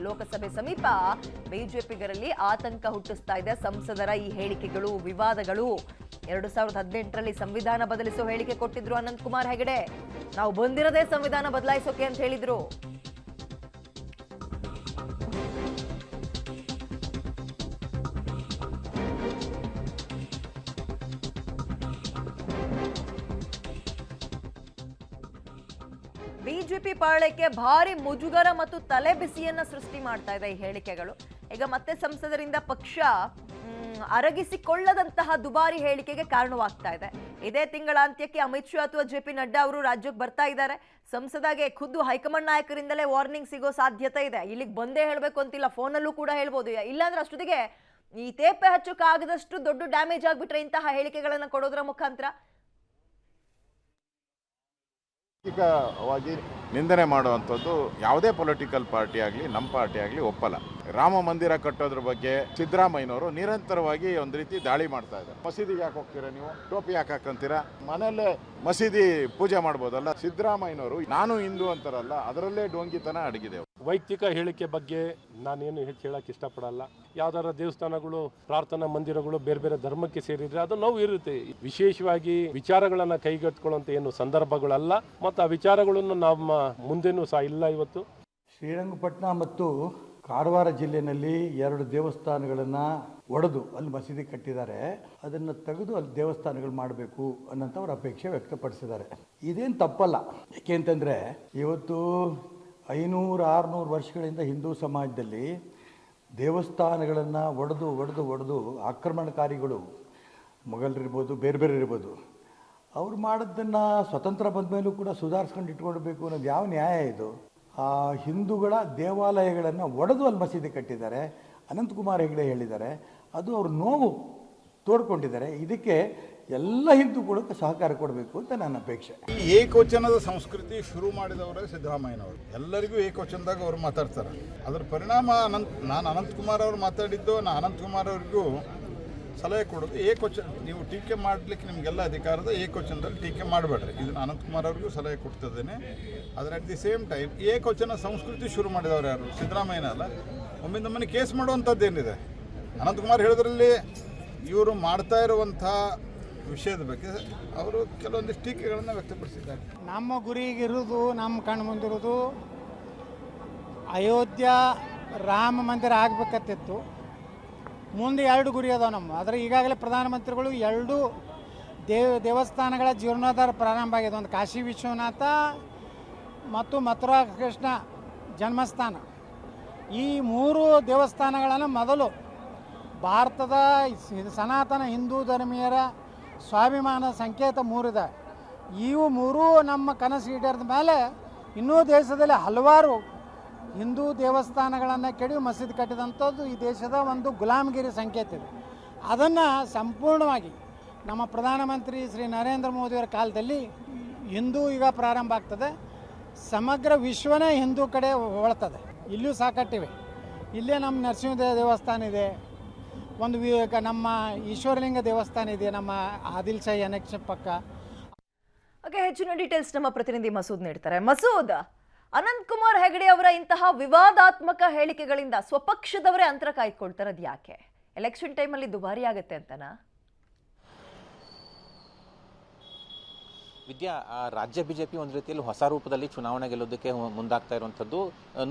ಲೋಕಸಭೆ ಸಮೀಪ ಬಿಜೆಪಿಗರಲ್ಲಿ ಆತಂಕ ಹುಟ್ಟಿಸ್ತಾ ಇದೆ ಸಂಸದರ ಈ ಹೇಳಿಕೆಗಳು, ವಿವಾದಗಳು. 2018ರಲ್ಲಿ ಸಂವಿಧಾನ ಬದಲಿಸೋ ಹೇಳಿಕೆ ಕೊಟ್ಟಿದ್ರು ಅನಂತಕುಮಾರ್ ಹೆಗಡೆ. ನಾವು ಬಂದಿರದೇ ಸಂವಿಧಾನ ಬದಲಾಯಿಸೋಕೆ ಅಂತ ಹೇಳಿದ್ರು. ಬಿಜೆಪಿ ಪಾಳಯಕ್ಕೆ ಭಾರಿ ಮುಜುಗರ ಮತ್ತು ತಲೆಬಿಸಿಯನ್ನ ಸೃಷ್ಟಿ ಮಾಡ್ತಾ ಇದೆ ಈ ಹೇಳಿಕೆಗಳು. ಈಗ ಮತ್ತೆ ಸಂಸದರಿಂದ ಪಕ್ಷ ಅರಗಿಸಿಕೊಳ್ಳದಂತಹ ದುಬಾರಿ ಹೇಳಿಕೆಗೆ ಕಾರಣವಾಗ್ತಾ ಇದೆ. ಇದೇ ತಿಂಗಳ ಅಂತ್ಯಕ್ಕೆ ಅಮಿತ್ ಶಾ ಅಥವಾ ಜೆ ಪಿ ನಡ್ಡಾ ಅವರು ರಾಜ್ಯಕ್ಕೆ ಬರ್ತಾ ಇದ್ದಾರೆ. ಸಂಸದಗೆ ಖುದ್ದು ಹೈಕಮಾಂಡ್ ನಾಯಕರಿಂದಲೇ ವಾರ್ನಿಂಗ್ ಸಿಗೋ ಸಾಧ್ಯತೆ ಇದೆ. ಇಲ್ಲಿಗೆ ಬಂದೇ ಹೇಳಬೇಕು ಅಂತಿಲ್ಲ, ಫೋನಲ್ಲೂ ಕೂಡ ಹೇಳ್ಬೋದು. ಇಲ್ಲಾಂದ್ರೆ ಅಷ್ಟೊತ್ತಿಗೆ ಈ ತೇಪೆ ಹಚ್ಚೋಕ್ಕಾಗದಷ್ಟು ದೊಡ್ಡ ಡ್ಯಾಮೇಜ್ ಆಗ್ಬಿಟ್ರೆ ಇಂತಹ ಹೇಳಿಕೆಗಳನ್ನ ಕೊಡೋದ್ರ ಮುಖಾಂತರ ವಾಗಿ ನಿಂದನೆ ಮಾಡುವಂಥದ್ದು ಯಾವುದೇ ಪೊಲಿಟಿಕಲ್ ಪಾರ್ಟಿ ಆಗಲಿ ನಮ್ಮ ಪಾರ್ಟಿ ಆಗಲಿ ಒಪ್ಪಲ್ಲ. ರಾಮ ಮಂದಿರ ಕಟ್ಟೋದ್ರ ಬಗ್ಗೆ ಸಿದ್ದರಾಮಯ್ಯನವರು ನಿರಂತರವಾಗಿ ಒಂದು ರೀತಿ ದಾಳಿ ಮಾಡ್ತಾ ಇದ್ದಾರೆ. ಮಸೀದಿಗೆ ಯಾಕೆ ಹೋಗ್ತೀರಾ ನೀವು, ಟೋಪಿ ಯಾಕೆ ಹಾಕಂತೀರಾ, ಮನೆಯಲ್ಲೇ ಮಸೀದಿ ಪೂಜೆ ಮಾಡ್ಬೋದಲ್ಲ. ಸಿದ್ದರಾಮಯ್ಯನವರು ನಾನು ಹಿಂದೂ ಅಂತಾರಲ್ಲ, ಅದರಲ್ಲೇ ಡೋಂಗಿತನ ಅಡಗಿದೆ. ವೈಯಕ್ತಿಕ ಹೇಳಿಕೆ ಬಗ್ಗೆ ನಾನೇನು ಹೆಚ್ಚು ಹೇಳಕ್ಕೆ ಇಷ್ಟಪಡಲ್ಲ. ಯಾವ್ದಾರ ದೇವಸ್ಥಾನಗಳು, ಪ್ರಾರ್ಥನಾ ಮಂದಿರಗಳು ಬೇರೆ ಬೇರೆ ಧರ್ಮಕ್ಕೆ ಸೇರಿದ್ರೆ ಅದು ನೋವು ಇರುತ್ತೆ. ವಿಶೇಷವಾಗಿ ವಿಚಾರಗಳನ್ನ ಕೈಗೆತ್ತಿಕೊಳ್ಳುವಂತ ಏನು ಸಂದರ್ಭಗಳಲ್ಲ, ಮತ್ತು ಆ ವಿಚಾರಗಳನ್ನು ನಮ್ಮ ಮುಂದೆನೂ ಸಹ ಇಲ್ಲ. ಇವತ್ತು ಶ್ರೀರಂಗಪಟ್ಟಣ ಮತ್ತು ಕಾರವಾರ ಜಿಲ್ಲೆಯಲ್ಲಿ 2 ದೇವಸ್ಥಾನಗಳನ್ನು ಒಡೆದು ಅಲ್ಲಿ ಮಸೀದಿ ಕಟ್ಟಿದ್ದಾರೆ. ಅದನ್ನು ತೆಗೆದು ಅಲ್ಲಿ ದೇವಸ್ಥಾನಗಳು ಮಾಡಬೇಕು ಅನ್ನೋಂಥ ಅವ್ರ ಅಪೇಕ್ಷೆ ವ್ಯಕ್ತಪಡಿಸಿದ್ದಾರೆ. ಇದೇನು ತಪ್ಪಲ್ಲ. ಯಾಕೆ ಅಂತಂದರೆ ಇವತ್ತು 500-600 ವರ್ಷಗಳಿಂದ ಹಿಂದೂ ಸಮಾಜದಲ್ಲಿ ದೇವಸ್ಥಾನಗಳನ್ನು ಒಡೆದು ಆಕ್ರಮಣಕಾರಿಗಳು, ಮೊಘಲರಿರ್ಬೋದು, ಬೇರೆ ಬೇರೆ ಇರ್ಬೋದು, ಅವ್ರು ಮಾಡೋದನ್ನು ಸ್ವತಂತ್ರ ಬಂದ ಮೇಲೂ ಕೂಡ ಸುಧಾರಿಸ್ಕೊಂಡು ಇಟ್ಕೊಳ್ಬೇಕು ಅನ್ನೋದು ಯಾವ ನ್ಯಾಯ ಇದು? ಆ ಹಿಂದೂಗಳ ದೇವಾಲಯಗಳನ್ನು ಒಡೆದು ಅಲ್ಲಿ ಮಸೀದಿ ಕಟ್ಟಿದ್ದಾರೆ. ಅನಂತಕುಮಾರ್ ಹೆಗಡೆ ಹೇಳಿದ್ದಾರೆ, ಅದು ಅವ್ರ ನೋವು ತೋಡ್ಕೊಂಡಿದ್ದಾರೆ. ಇದಕ್ಕೆ ಎಲ್ಲ ಹಿಂದೂಗಳು ಸಹಕಾರ ಕೊಡಬೇಕು ಅಂತ ನನ್ನ ಅಪೇಕ್ಷೆ. ಈ ಏಕವಚನದ ಸಂಸ್ಕೃತಿ ಶುರು ಮಾಡಿದವರೇ ಸಿದ್ದರಾಮಯ್ಯನವರು. ಎಲ್ಲರಿಗೂ ಏಕವಚನದಾಗ ಅವ್ರು ಮಾತಾಡ್ತಾರೆ. ಅದರ ಪರಿಣಾಮ ನಾನು ಅನಂತಕುಮಾರ್ ಅವರು ಮಾತಾಡಿದ್ದು, ಅನಂತಕುಮಾರ್ ಅವ್ರಿಗೂ ಸಲಹೆ ಕೊಡೋದು ಏಕವಚನ. ನೀವು ಟೀಕೆ ಮಾಡಲಿಕ್ಕೆ ನಿಮಗೆಲ್ಲ ಅಧಿಕಾರದ, ಏಕವಚನದಲ್ಲಿ ಟೀಕೆ ಮಾಡಬೇಡ್ರಿ. ಇದನ್ನು ಅನಂತಕುಮಾರ್ ಅವ್ರಿಗೂ ಸಲಹೆ ಕೊಡ್ತಿದ್ದೇನೆ. ಆದರೆ ಅಟ್ ದಿ ಸೇಮ್ ಟೈಮ್ ಏಕವಚನ ಸಂಸ್ಕೃತಿ ಶುರು ಮಾಡಿದವರು ಯಾರು? ಸಿದ್ದರಾಮಯ್ಯನ ಅಲ್ಲ. ಒಮ್ಮಿಂದೊಮ್ಮೆ ಕೇಸ್ ಮಾಡುವಂಥದ್ದೇನಿದೆ? ಅನಂತಕುಮಾರ್ ಹೇಳೋದ್ರಲ್ಲಿ ಇವರು ಮಾಡ್ತಾ ಇರುವಂಥ ವಿಷಯದ ಬಗ್ಗೆ ಅವರು ಕೆಲವೊಂದಿಷ್ಟು ಟೀಕೆಗಳನ್ನು ವ್ಯಕ್ತಪಡಿಸಿದ್ದಾರೆ. ನಮ್ಮ ಗುರಿಗಿರೋದು, ನಮ್ಮ ಕಣ್ಣು ಮುಂದಿರೋದು ಅಯೋಧ್ಯ ರಾಮ ಮಂದಿರ ಆಗಬೇಕತ್ತಿತ್ತು. ಮುಂದೆ 2 ಗುರಿ ಅದಾವೆ ನಮ್ಮ. ಆದರೆ ಈಗಾಗಲೇ ಪ್ರಧಾನಮಂತ್ರಿಗಳು 2 ದೇವಸ್ಥಾನಗಳ ಜೀರ್ಣೋದ್ಧಾರ ಪ್ರಾರಂಭ ಆಗಿದೆ. ಒಂದು ಕಾಶಿ ವಿಶ್ವನಾಥ ಮತ್ತು ಮಥುರಾ ಕೃಷ್ಣ ಜನ್ಮಸ್ಥಾನ. ಈ 3 ದೇವಸ್ಥಾನಗಳನ್ನು ಮೊದಲು ಭಾರತದ ಸನಾತನ ಹಿಂದೂ ಧರ್ಮೀಯರ ಸ್ವಾಭಿಮಾನ ಸಂಕೇತ 3 ಇದೆ. ಇವು 3 ನಮ್ಮ ಕನಸು ಈಡೇರಿದ ಮೇಲೆ ಇನ್ನೂ ದೇಶದಲ್ಲಿ ಹಲವಾರು ಹಿಂದೂ ದೇವಸ್ಥಾನಗಳನ್ನು ಕೆಡವಿ ಮಸೀದಿ ಕಟ್ಟಿದಂಥದ್ದು ಈ ದೇಶದ ಒಂದು ಗುಲಾಮಗಿರಿ ಸಂಕೇತ ಇದೆ. ಅದನ್ನು ಸಂಪೂರ್ಣವಾಗಿ ನಮ್ಮ ಪ್ರಧಾನಮಂತ್ರಿ ಶ್ರೀ ನರೇಂದ್ರ ಮೋದಿಯವರ ಕಾಲದಲ್ಲಿ ಹಿಂದೂ ಈಗ ಪ್ರಾರಂಭ ಆಗ್ತದೆ. ಸಮಗ್ರ ವಿಶ್ವನೇ ಹಿಂದೂ ಕಡೆ ಹೊಳ್ತದೆ. ಇಲ್ಲೂ ಸಾಕಟ್ಟಿವೆ. ಇಲ್ಲೇ ನಮ್ಮ ನರಸಿಂಹ ದೇವಸ್ಥಾನ ಇದೆ, ಒಂದು ನಮ್ಮ ಈಶ್ವರಲಿಂಗ ದೇವಸ್ಥಾನ ಇದೆ, ನಮ್ಮ ಆದಿಲ್ ಶಾಹಿ ಅನೆಕ್ಷ ಪಕ್ಕ. ಓಕೆ, ಹೆಚ್ಚಿನ ಡೀಟೇಲ್ಸ್ ನಮ್ಮ ಪ್ರತಿನಿಧಿ ಮಸೂದ್ ನೀಡ್ತಾರೆ. ಮಸೂದ್, ಅನಂತಕುಮಾರ್ ಹೆಗಡೆ ಅವರ ಇಂತಹ ವಿವಾದಾತ್ಮಕ ಹೇಳಿಕೆಗಳಿಂದ ಸ್ವಪಕ್ಷದವರೇ ಅಂತರ ಕಾಯ್ಕೊಳ್ತಾರದು ಯಾಕೆ? ಎಲೆಕ್ಷನ್ ಟೈಮಲ್ಲಿ ದುಬಾರಿ ಆಗುತ್ತೆ ಅಂತನಾ? ವಿದ್ಯಾ, ರಾಜ್ಯ ಬಿಜೆಪಿ ಒಂದು ರೀತಿಯಲ್ಲಿ ಹೊಸ ರೂಪದಲ್ಲಿ ಚುನಾವಣೆ ಗೆಲ್ಲೋದಕ್ಕೆ ಮುಂದಾಗ್ತಾ ಇರುವಂಥದ್ದು.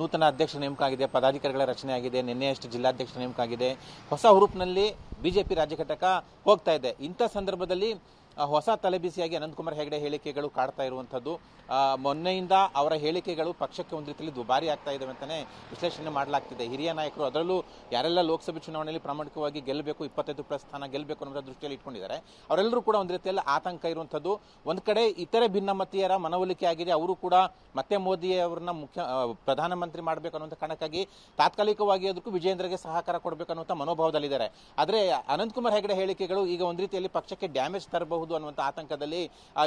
ನೂತನ ಅಧ್ಯಕ್ಷ ನೇಮಕ ಆಗಿದೆ, ಪದಾಧಿಕಾರಿಗಳ ರಚನೆ ಆಗಿದೆ, ನಿನ್ನೆಯಷ್ಟು ಜಿಲ್ಲಾಧ್ಯಕ್ಷ ನೇಮಕ ಆಗಿದೆ. ಹೊಸ ಹುರುಪಿನಲ್ಲಿ ಬಿಜೆಪಿ ರಾಜ್ಯ ಘಟಕ ಹೋಗ್ತಾ ಇದೆ. ಇಂಥ ಸಂದರ್ಭದಲ್ಲಿ ಹೊಸ ತಲೆಬಿಸಿಯಾಗಿ ಅನಂತಕುಮಾರ್ ಹೆಗಡೆ ಹೇಳಿಕೆಗಳು ಕಾಡ್ತಾ ಇರುವಂಥದ್ದು. ಮೊನ್ನೆಯಿಂದ ಅವರ ಹೇಳಿಕೆಗಳು ಪಕ್ಷಕ್ಕೆ ಒಂದು ರೀತಿಯಲ್ಲಿ ದುಬಾರಿ ಆಗ್ತಾ ಇದ್ದಾವೆ ಅಂತಲೇ ವಿಶ್ಲೇಷಣೆ ಮಾಡಲಾಗ್ತಿದೆ. ಹಿರಿಯ ನಾಯಕರು, ಅದರಲ್ಲೂ ಯಾರೆಲ್ಲ ಲೋಕಸಭೆ ಚುನಾವಣೆಯಲ್ಲಿ ಪ್ರಾಮಾಣಿಕವಾಗಿ ಗೆಲ್ಲಬೇಕು, 25+ ಸ್ಥಾನ ಗೆಲ್ಲಬೇಕು ಅನ್ನೋ ದೃಷ್ಟಿಯಲ್ಲಿ ಇಟ್ಕೊಂಡಿದ್ದಾರೆ, ಅವರೆಲ್ಲರೂ ಕೂಡ ಒಂದು ರೀತಿಯಲ್ಲಿ ಆತಂಕ ಇರುವಂಥದ್ದು. ಒಂದು ಕಡೆ ಇತರೆ ಭಿನ್ನಮತೀಯರ ಮನವೊಲಿಕೆ ಆಗಿದೆ. ಅವರು ಕೂಡ ಮತ್ತೆ ಮೋದಿ ಅವರನ್ನ ಪ್ರಧಾನಮಂತ್ರಿ ಮಾಡಬೇಕು ಅನ್ನುವಂಥ ಕಾರಣಕ್ಕಾಗಿ ತಾತ್ಕಾಲಿಕವಾಗಿ ಅದಕ್ಕೂ ವಿಜೇಂದ್ರಗೆ ಸಹಕಾರ ಕೊಡಬೇಕು ಅನ್ನುವಂಥ ಮನೋಭಾವದಲ್ಲಿದ್ದಾರೆ. ಆದರೆ ಅನಂತಕುಮಾರ್ ಹೆಗಡೆ ಹೇಳಿಕೆಗಳು ಈಗ ಒಂದು ರೀತಿಯಲ್ಲಿ ಪಕ್ಷಕ್ಕೆ ಡ್ಯಾಮೇಜ್ ತರಬಹುದು ಮಾಡಬಹುದು ಅನ್ನುವಂಥ ಆತಂಕದಲ್ಲಿ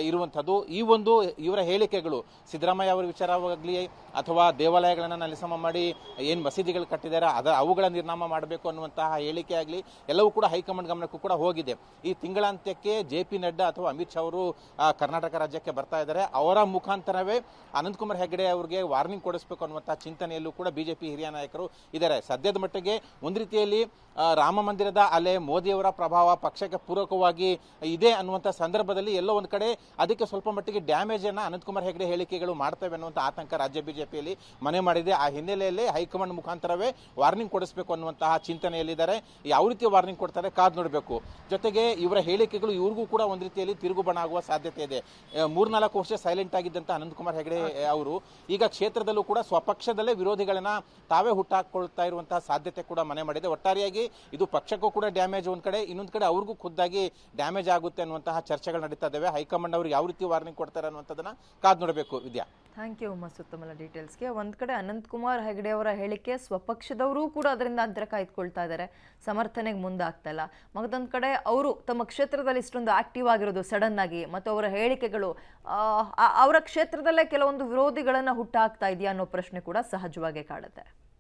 ಇರುವಂಥದ್ದು. ಈ ಒಂದು ಇವರ ಹೇಳಿಕೆಗಳು ಸಿದ್ದರಾಮಯ್ಯ ಅವರ ವಿಚಾರವಾಗಲಿ ಅಥವಾ ದೇವಾಲಯಗಳನ್ನು ನೆಲಸಮ ಮಾಡಿ ಏನು ಮಸೀದಿಗಳು ಕಟ್ಟಿದ್ದಾರೆ ಅವುಗಳ ನಿರ್ನಾಮ ಮಾಡಬೇಕು ಅನ್ನುವಂತಹ ಹೇಳಿಕೆ ಆಗಲಿ ಎಲ್ಲವೂ ಕೂಡ ಹೈಕಮಾಂಡ್ ಗಮನಕ್ಕೂ ಕೂಡ ಹೋಗಿದೆ. ಈ ತಿಂಗಳಾಂತ್ಯಕ್ಕೆ JP ನಡ್ಡಾ ಅಥವಾ ಅಮಿತ್ ಶಾ ಅವರು ಕರ್ನಾಟಕ ರಾಜ್ಯಕ್ಕೆ ಬರ್ತಾ ಇದ್ದಾರೆ. ಅವರ ಮುಖಾಂತರವೇ ಅನಂತಕುಮಾರ್ ಹೆಗಡೆ ಅವರಿಗೆ ವಾರ್ನಿಂಗ್ ಕೊಡಿಸಬೇಕು ಅನ್ನುವಂಥ ಚಿಂತನೆಯಲ್ಲೂ ಕೂಡ ಬಿಜೆಪಿ ಹಿರಿಯ ನಾಯಕರು ಇದ್ದಾರೆ. ಸದ್ಯದ ಮಟ್ಟಿಗೆ ಒಂದು ರೀತಿಯಲ್ಲಿ ರಾಮ ಮಂದಿರದ ಅಲೆ ಮೋದಿಯವರ ಪ್ರಭಾವ ಪಕ್ಷಕ್ಕೆ ಪೂರಕವಾಗಿ ಇದೆ ಅನ್ನುವಂಥ ಸಂದರ್ಭದಲ್ಲಿ ಎಲ್ಲೋ ಒಂದು ಕಡೆ ಅದಕ್ಕೆ ಸ್ವಲ್ಪ ಮಟ್ಟಿಗೆ ಡ್ಯಾಮೇಜ್ ಅನ್ನ ಅನಂತಕುಮಾರ್ ಹೆಗಡೆ ಹೇಳಿಕೆಗಳು ಮಾಡ್ತವೆ ಅನ್ನುವಂಥ ಆತಂಕ ರಾಜ್ಯ ಬಿಜೆಪಿಯಲ್ಲಿ ಮನೆ ಮಾಡಿದೆ. ಆ ಹಿನ್ನೆಲೆಯಲ್ಲಿ ಹೈಕಮಾಂಡ್ ಮುಖಾಂತರವೇ ವಾರ್ನಿಂಗ್ ಕೊಡಿಸಬೇಕು ಅನ್ನುವಂತಹ ಚಿಂತನೆಯಲ್ಲಿದ್ದಾರೆ. ಯಾವ ರೀತಿ ವಾರ್ನಿಂಗ್ ಕೊಡ್ತಾರೆ ಕಾದು ನೋಡಬೇಕು. ಜೊತೆಗೆ ಇವರ ಹೇಳಿಕೆಗಳು ಇವ್ರಿಗೂ ಕೂಡ ಒಂದು ರೀತಿಯಲ್ಲಿ ತಿರುಗುಬಣ ಆಗುವ ಸಾಧ್ಯತೆ ಇದೆ. 3-4 ವರ್ಷ ಸೈಲೆಂಟ್ ಆಗಿದ್ದಂತ ಅನಂತಕುಮಾರ್ ಹೆಗಡೆ ಅವರು ಈಗ ಕ್ಷೇತ್ರದಲ್ಲೂ ಕೂಡ ಸ್ವಪಕ್ಷದಲ್ಲೇ ವಿರೋಧಿಗಳನ್ನ ತಾವೇ ಹುಟ್ಟಾಕೊಳ್ತಾ ಇರುವಂತಹ ಸಾಧ್ಯತೆ ಕೂಡ ಮನೆ ಮಾಡಿದೆ. ಒಟ್ಟಾರೆಯಾಗಿ ಇದು ಪಕ್ಷಕ್ಕೂ ಕೂಡ ಡ್ಯಾಮೇಜ್ ಒಂದ್ ಕಡೆ, ಇನ್ನೊಂದ್ ಕಡೆ ಅವ್ರಿಗೂ ಖುದ್ದಾಗಿ ಡ್ಯಾಮೇಜ್ ಆಗುತ್ತೆ ಅನ್ನುವಂತಹ ಚರ್ಚೆಗಳು ನಡೀತಾ ಇದ್ದಾವೆ. ಹೈಕಮಾಂಡ್ ಅವರು ಯಾವ ರೀತಿ ವಾರ್ನಿಂಗ್ ಕೊಡ್ತಾರೆ ಅನ್ನುವಂಥದ್ದನ್ನ ಕಾದು ನೋಡಬೇಕು. ವಿದ್ಯಾ, ಥ್ಯಾಂಕ್ ಯು ಮಸುತ್ತಮಲ ಡೀಟೇಲ್ಸ್ಗೆ. ಒಂದು ಕಡೆ ಅನಂತಕುಮಾರ್ ಹೆಗಡೆ ಅವರ ಹೇಳಿಕೆ ಸ್ವಪಕ್ಷದವರು ಕೂಡ ಅದರಿಂದ ಅಂತರ ಕಾಯ್ದುಕೊಳ್ತಾ ಇದ್ದಾರೆ, ಸಮರ್ಥನೆಗೆ ಮುಂದಾಗ್ತಾ ಇಲ್ಲ. ಮತ್ತೊಂದು ಕಡೆ ಅವರು ತಮ್ಮ ಕ್ಷೇತ್ರದಲ್ಲಿ ಇಷ್ಟೊಂದು ಆಕ್ಟಿವ್ ಆಗಿರೋದು ಸಡನ್ ಆಗಿ ಮತ್ತು ಅವರ ಹೇಳಿಕೆಗಳು ಅವರ ಕ್ಷೇತ್ರದಲ್ಲೇ ಕೆಲವೊಂದು ವಿರೋಧಿಗಳನ್ನು ಹುಟ್ಟಾಕ್ತಾ ಇದೆಯಾ ಅನ್ನೋ ಪ್ರಶ್ನೆ ಕೂಡ ಸಹಜವಾಗಿ ಕಾಡುತ್ತೆ.